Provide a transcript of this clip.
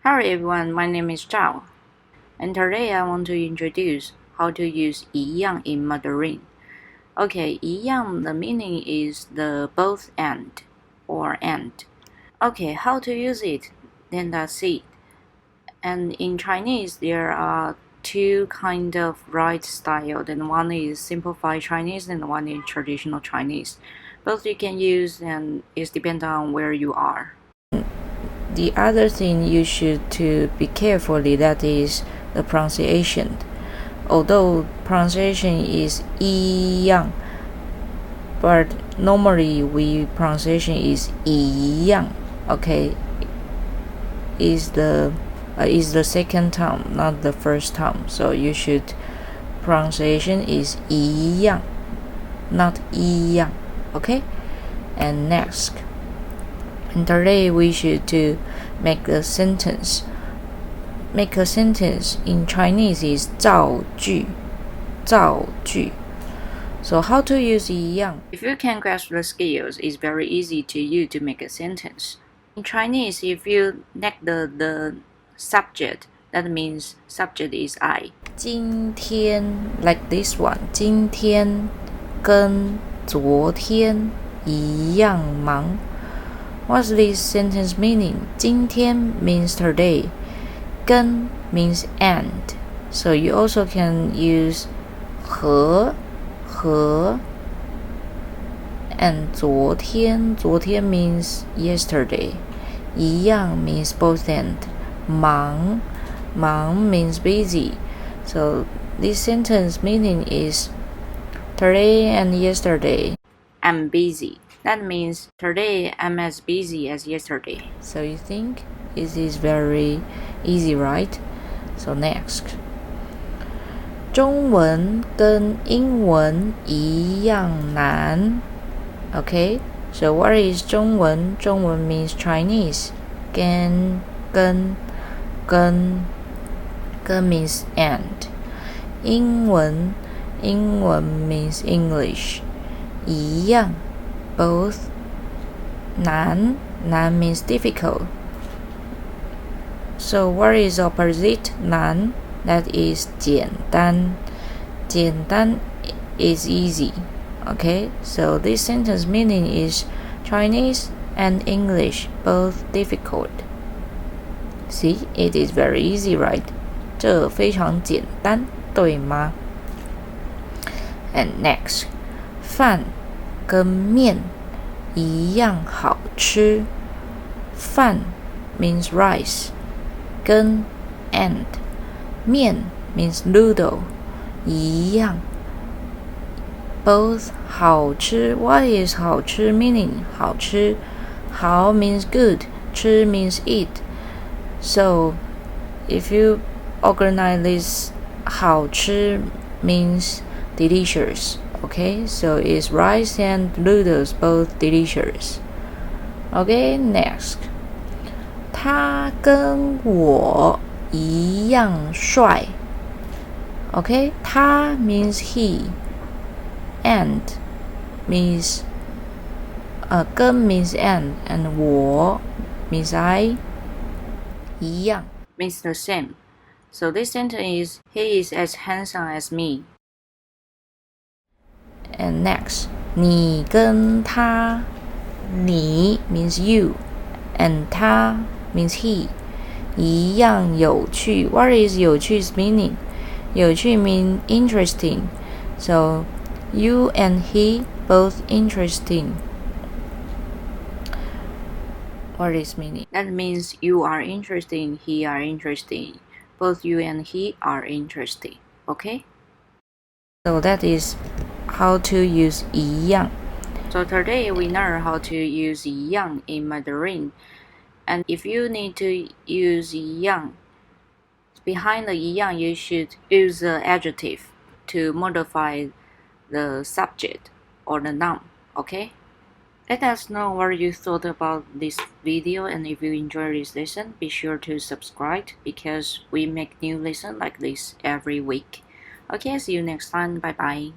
Hello everyone, my name is Chao, and today I want to introduce how to use 一样 in Mandarin. Okay, 一样 the meaning is the both and or and. Okay, how to use it? Then that's it. And in Chinese, there are two kind of right style. Then one is simplified Chinese and one is traditional Chinese. Both you can use and it depends on where you are. The other thing you should to be carefully that is the pronunciation. Although pronunciation is 一样, but normally we pronunciation is 一样. Okay, is the second time, not the first time. So you should pronunciation is 一样, not 一样. Okay, and next. And today we should to make a sentence. Make a sentence in Chinese is 造句. So how to use 一样? If you can grasp the skills, it's very easy to you to make a sentence. In Chinese, if you neglect the subject, that means subject is I. 今天 like this one. 今天跟昨天一样忙. What's this sentence meaning? 今天 means today. 跟 means and. So you also can use 和 and 昨天 means yesterday. 一样 means both and. 忙 means busy. So this sentence meaning is today and yesterday. I'm busy. That means today I'm as busy as yesterday. So you think it is very easy, right? So next. 中文跟英文一样难. Okay, so what is 中文? 中文 means Chinese. 跟 means and. 英文 means English. 一样 both. 难 means difficult. So what is opposite 难? That is 简单. 简单 is easy. Okay, so this sentence meaning is Chinese and English both difficult. See, it is very easy, right? 这非常简单，对吗？ And next, 饭跟面一样好吃. 饭 means rice. 跟 and. 面 means noodle. 一样 both 好吃. What is 好吃 meaning? 好吃 好 means good. 吃 means eat. So if you organize this 好吃 means delicious. Okay, so it's rice and noodles both delicious. Okay, next. 他跟我一样帅. Okay, 他 means he. And means 跟 means and 我 means I. 一样 means the same. So this sentence is he is as handsome as me. And next, 你跟他 你 means you and 他 means he. 一样有趣. What is 有趣 meaning? 有趣 mean interesting. So you and he both interesting. What is meaning? That means you are interesting, he are interesting. Both you and he are interesting. Okay? So that is how to use 一样. So today we learn how to use 一样 in Mandarin. And if you need to use 一样, behind the 一样 you should use the adjective to modify the subject or the noun. Okay? Let us know what you thought about this video, and if you enjoyed this lesson, be sure to subscribe because we make new lessons like this every week. Okay, see you next time. Bye bye.